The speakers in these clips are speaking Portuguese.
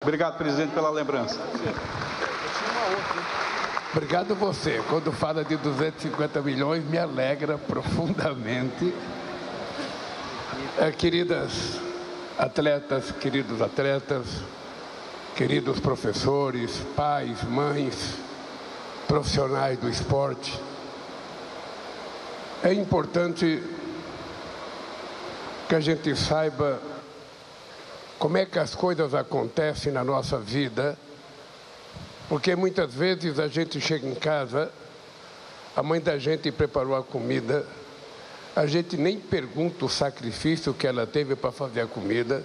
Obrigado, presidente, pela lembrança. Obrigado a você. Quando fala de 250 milhões, me alegra profundamente. Queridas atletas, queridos professores, pais, mães, profissionais do esporte, é importante que a gente saiba como é que as coisas acontecem na nossa vida, porque muitas vezes a gente chega em casa, a mãe da gente preparou a comida, a gente nem pergunta o sacrifício que ela teve para fazer a comida.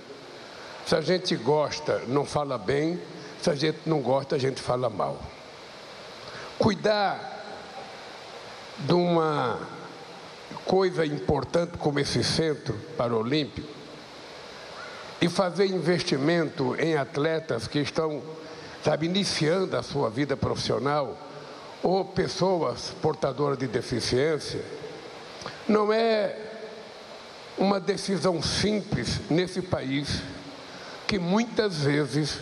Se a gente gosta, não fala bem, se a gente não gosta, a gente fala mal. Cuidar de uma coisa importante como esse Centro Paralímpico e fazer investimento em atletas que estão, iniciando a sua vida profissional, ou pessoas portadoras de deficiência, não é uma decisão simples nesse país, que muitas vezes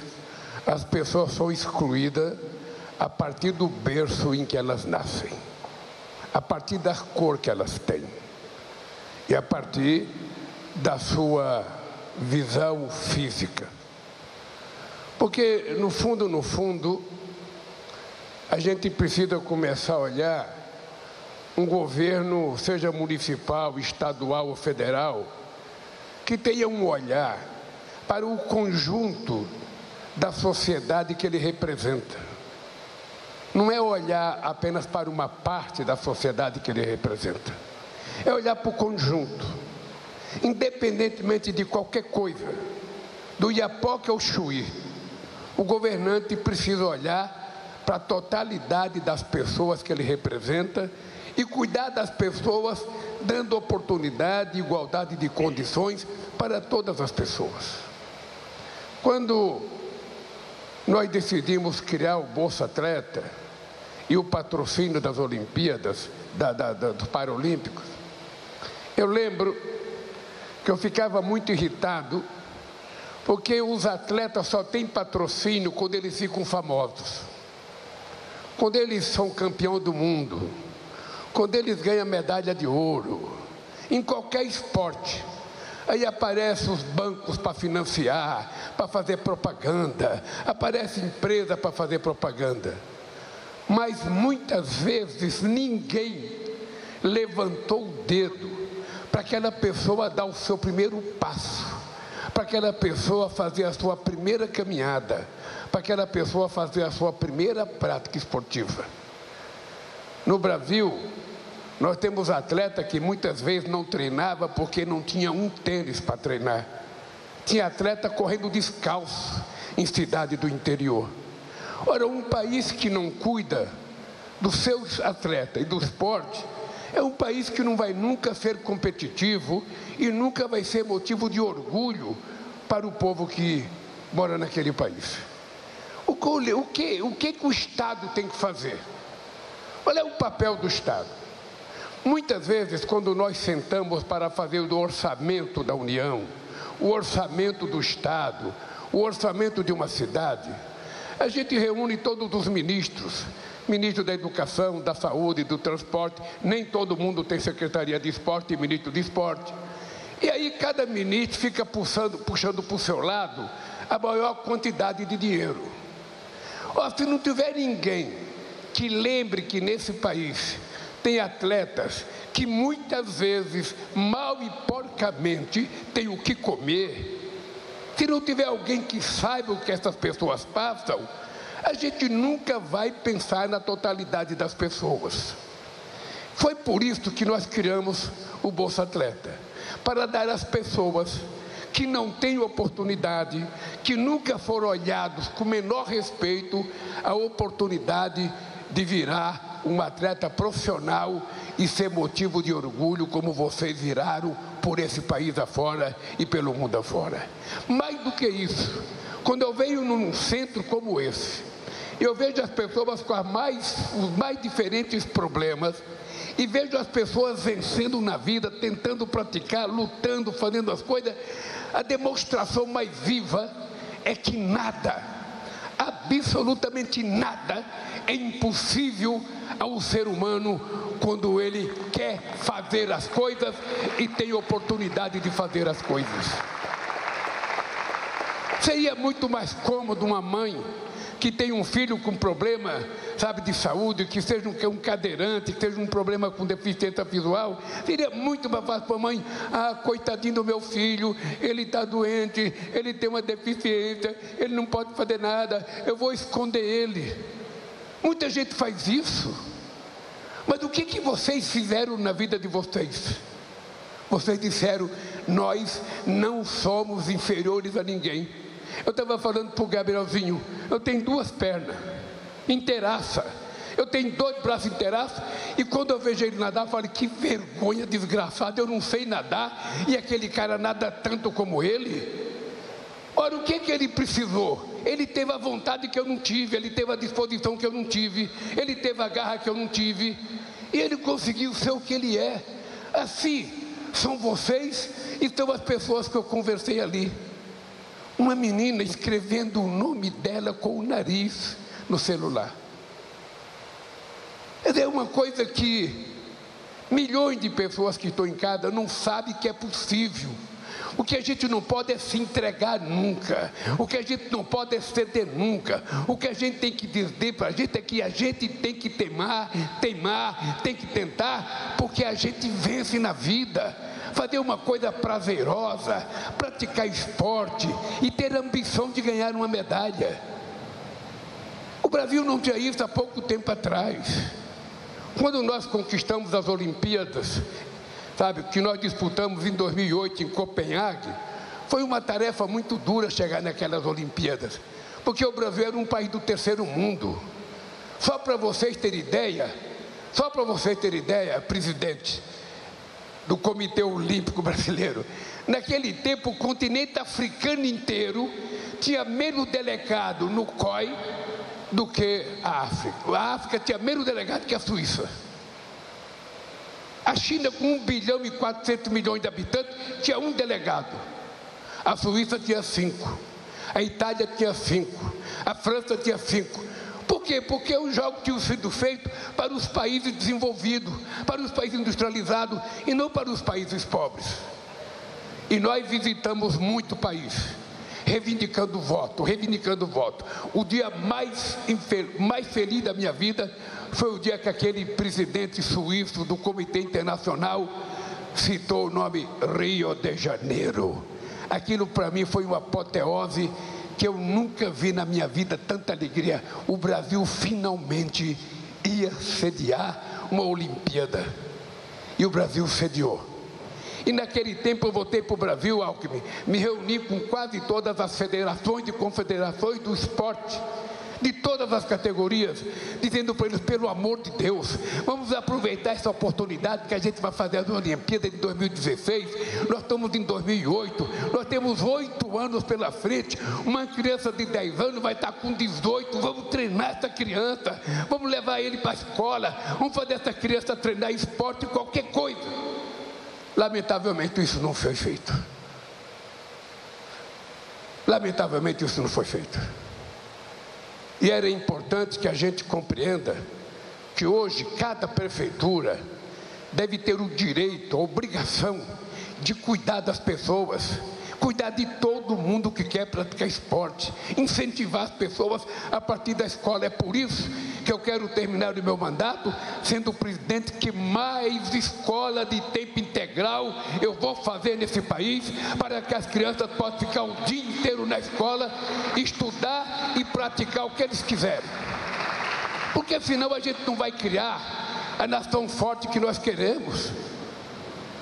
as pessoas são excluídas a partir do berço em que elas nascem, a partir da cor que elas têm e a partir da sua visão física. Porque, no fundo, a gente precisa começar a olhar um governo, seja municipal, estadual ou federal, que tenha um olhar para o conjunto da sociedade que ele representa. Não é olhar apenas para uma parte da sociedade que ele representa. É olhar para o conjunto, independentemente de qualquer coisa, do Iapoque ao Chuí. O governante precisa olhar para a totalidade das pessoas que ele representa e cuidar das pessoas, dando oportunidade e igualdade de condições para todas as pessoas. Quando nós decidimos criar o Bolsa Atleta e o patrocínio das Olimpíadas, dos Paralímpicos, eu lembro que eu ficava muito irritado, porque os atletas só têm patrocínio quando eles ficam famosos, quando eles são campeão do mundo, quando eles ganham medalha de ouro, em qualquer esporte. Aí aparecem os bancos para financiar, para fazer propaganda, aparece empresa para fazer propaganda. Mas muitas vezes ninguém levantou o dedo para aquela pessoa dar o seu primeiro passo, para aquela pessoa fazer a sua primeira caminhada, para aquela pessoa fazer a sua primeira prática esportiva. No Brasil, nós temos atleta que muitas vezes não treinava porque não tinha um tênis para treinar. Tinha atleta correndo descalço em cidade do interior. Ora, um país que não cuida dos seus atletas e do esporte é um país que não vai nunca ser competitivo e nunca vai ser motivo de orgulho para o povo que mora naquele país. O que o Estado tem que fazer? Qual é o papel do Estado? Muitas vezes, quando nós sentamos para fazer o orçamento da União, o orçamento do Estado, o orçamento de uma cidade, a gente reúne todos os ministros, ministro da Educação, da Saúde, do Transporte, nem todo mundo tem Secretaria de Esporte e ministro de Esporte. E aí cada ministro fica puxando para o seu lado a maior quantidade de dinheiro. Se não tiver ninguém que lembre que nesse país tem atletas que muitas vezes, mal e porcamente, têm o que comer, se não tiver alguém que saiba o que essas pessoas passam, a gente nunca vai pensar na totalidade das pessoas. Foi por isso que nós criamos o Bolsa Atleta, para dar às pessoas que não têm oportunidade, que nunca foram olhados com menor respeito, a oportunidade de virar um atleta profissional e ser motivo de orgulho, como vocês viraram por esse país afora e pelo mundo afora. Mais do que isso, quando eu venho num centro como esse, eu vejo as pessoas com os mais diferentes problemas e vejo as pessoas vencendo na vida, tentando praticar, lutando, fazendo as coisas. A demonstração mais viva é que nada, absolutamente nada, é impossível ao ser humano quando ele quer fazer as coisas e tem oportunidade de fazer as coisas. Seria muito mais cômodo uma mãe que tem um filho com problema, sabe, de saúde, que seja um cadeirante, que seja um problema com deficiência visual, seria muito mais fácil para a mãe: ah, coitadinho do meu filho, ele está doente, ele tem uma deficiência, ele não pode fazer nada, eu vou esconder ele. Muita gente faz isso. Mas o que vocês fizeram na vida de vocês? Vocês disseram: nós não somos inferiores a ninguém. Eu estava falando para o Gabrielzinho: eu tenho 2 pernas, inteiraça. Eu tenho 2 braços inteiraços. E quando eu vejo ele nadar, eu falo: que vergonha, desgraçado, eu não sei nadar. E aquele cara nada tanto como ele. Ora, o que ele precisou? Ele teve a vontade que eu não tive, ele teve a disposição que eu não tive, ele teve a garra que eu não tive, e ele conseguiu ser o que ele é. Assim são vocês e são as pessoas que eu conversei ali. Uma menina escrevendo o nome dela com o nariz no celular. É uma coisa que milhões de pessoas que estão em casa não sabem que é possível. O que a gente não pode é se entregar nunca. O que a gente não pode é ceder nunca. O que a gente tem que dizer para a gente é que a gente tem que teimar, tem que tentar, porque a gente vence na vida. Fazer uma coisa prazerosa, praticar esporte e ter a ambição de ganhar uma medalha. O Brasil não tinha isso há pouco tempo atrás. Quando nós conquistamos as Olimpíadas, sabe, que nós disputamos em 2008 em Copenhague, foi uma tarefa muito dura chegar naquelas Olimpíadas, porque o Brasil era um país do terceiro mundo. Só para vocês terem ideia, presidente do Comitê Olímpico Brasileiro, naquele tempo o continente africano inteiro tinha menos delegado no COI do que a África. A África tinha menos delegado que a Suíça. A China, com 1,4 bilhão de habitantes, tinha 1 delegado. A Suíça tinha 5. A Itália tinha 5. A França tinha 5. Por quê? Porque os jogos tinham sido feitos para os países desenvolvidos, para os países industrializados e não para os países pobres. E nós visitamos muito país, reivindicando voto. O dia mais feliz da minha vida foi o dia que aquele presidente suíço do Comitê Internacional citou o nome Rio de Janeiro. Aquilo para mim foi uma apoteose que eu nunca vi na minha vida, tanta alegria. O Brasil finalmente ia sediar uma Olimpíada. E o Brasil sediou. E naquele tempo eu voltei para o Brasil, Alckmin, me reuni com quase todas as federações e confederações do esporte, de todas as categorias, dizendo para eles: pelo amor de Deus, vamos aproveitar essa oportunidade que a gente vai fazer as Olimpíadas de 2016, nós estamos em 2008, nós temos 8 anos pela frente, uma criança de 10 anos vai estar com 18, vamos treinar essa criança, vamos levar ele para a escola, vamos fazer essa criança treinar esporte, qualquer coisa. Lamentavelmente isso não foi feito. Lamentavelmente isso não foi feito. E era importante que a gente compreenda que hoje cada prefeitura deve ter o direito, a obrigação de cuidar das pessoas, cuidar de todo mundo que quer praticar esporte, incentivar as pessoas a partir da escola. É por isso que eu quero terminar o meu mandato sendo o presidente que mais escola de tempo integral eu vou fazer nesse país, para que as crianças possam ficar o dia inteiro na escola, estudar e praticar o que eles quiserem. Porque senão a gente não vai criar a nação forte que nós queremos.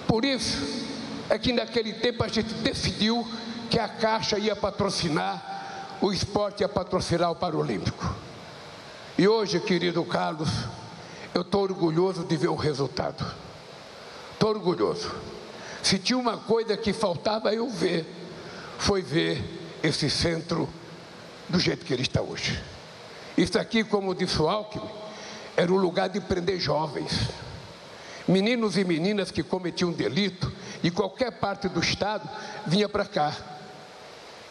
Por isso é que naquele tempo a gente decidiu que a Caixa ia patrocinar o esporte, ia patrocinar o Paralímpico. E hoje, querido Carlos, eu estou orgulhoso de ver o resultado. Estou orgulhoso. Se tinha uma coisa que faltava eu ver, foi ver esse centro do jeito que ele está hoje. Isso aqui, como disse o Alckmin, era um lugar de prender jovens. Meninos e meninas que cometiam delito de qualquer parte do estado vinha para cá.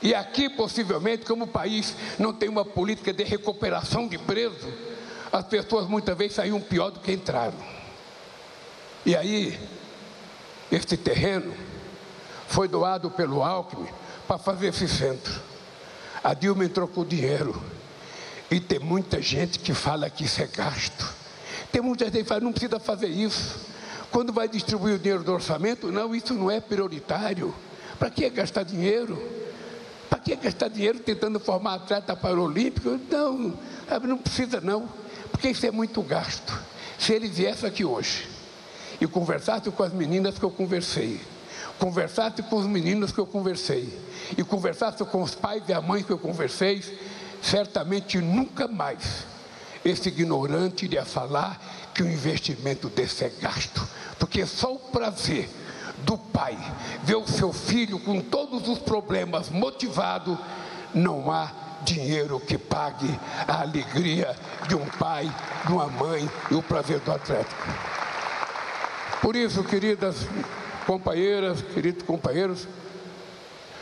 E aqui, possivelmente, como o país não tem uma política de recuperação de preso, as pessoas muitas vezes saíam pior do que entraram. E aí, este terreno foi doado pelo Alckmin para fazer esse centro. A Dilma entrou com o dinheiro. E tem muita gente que fala que isso é gasto. Tem muita gente que fala, não precisa fazer isso. Quando vai distribuir o dinheiro do orçamento, não, isso não é prioritário. Para que gastar dinheiro? Para que gastar dinheiro tentando formar atleta paralímpico? Não precisa não, porque isso é muito gasto. Se ele viesse aqui hoje e conversasse com as meninas que eu conversei, conversasse com os meninos que eu conversei, e conversasse com os pais e a mãe que eu conversei, certamente nunca mais esse ignorante iria falar que o investimento desse é gasto, porque só o prazer do pai ver o seu filho com todos os problemas motivado, não há dinheiro que pague a alegria de um pai, de uma mãe e o prazer do atleta. Por isso, queridas companheiras, queridos companheiros,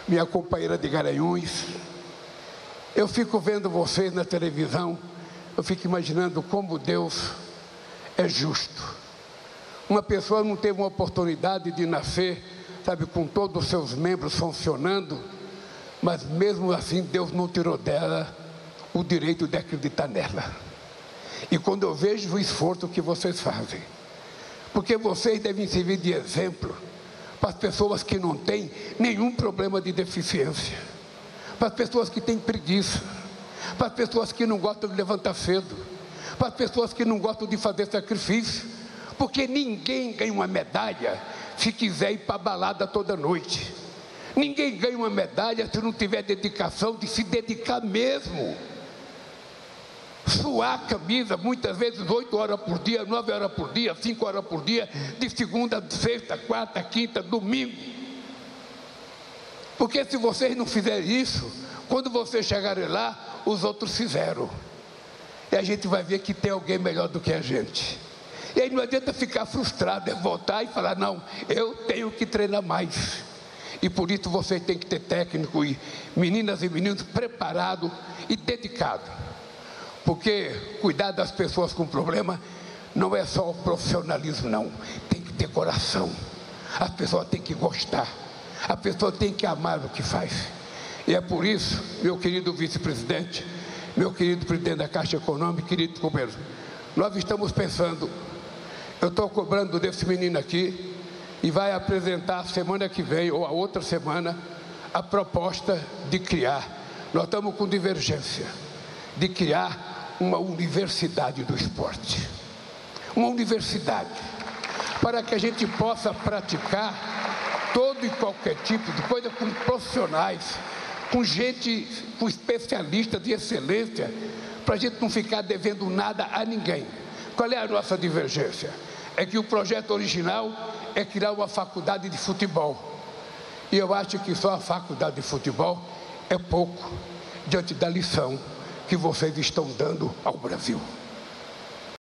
minha companheira de Garanhuns, eu fico vendo vocês na televisão, eu fico imaginando como Deus é justo. Uma pessoa não teve uma oportunidade de nascer, sabe, com todos os seus membros funcionando, mas mesmo assim Deus não tirou dela o direito de acreditar nela. E quando eu vejo o esforço que vocês fazem, porque vocês devem servir de exemplo para as pessoas que não têm nenhum problema de deficiência, para as pessoas que têm preguiça, para as pessoas que não gostam de levantar cedo, para as pessoas que não gostam de fazer sacrifício, porque ninguém ganha uma medalha se quiser ir para a balada toda noite. Ninguém ganha uma medalha se não tiver dedicação de se dedicar mesmo. Suar a camisa, muitas vezes 8 horas por dia, 9 horas por dia, 5 horas por dia, de segunda, sexta, quarta, quinta, domingo. Porque se vocês não fizerem isso, quando vocês chegarem lá, os outros fizeram. E a gente vai ver que tem alguém melhor do que a gente. E aí não adianta ficar frustrado, é voltar e falar, não, eu tenho que treinar mais. E por isso vocês têm que ter técnico e meninas e meninos preparados e dedicados. Porque cuidar das pessoas com problema não é só o profissionalismo, não. Tem que ter coração. As pessoas têm que gostar. A pessoa tem que amar o que faz. E é por isso, meu querido vice-presidente, meu querido presidente da Caixa Econômica, querido companheiro, nós estamos pensando, eu estou cobrando desse menino aqui, e vai apresentar semana que vem, ou a outra semana, a proposta de criar, nós estamos com divergência, de criar uma universidade do esporte. Uma universidade, para que a gente possa praticar todo e qualquer tipo de coisa com profissionais, com gente, com especialistas de excelência, para a gente não ficar devendo nada a ninguém. Qual é a nossa divergência? É que o projeto original é criar uma faculdade de futebol. E eu acho que só a faculdade de futebol é pouco diante da lição que vocês estão dando ao Brasil.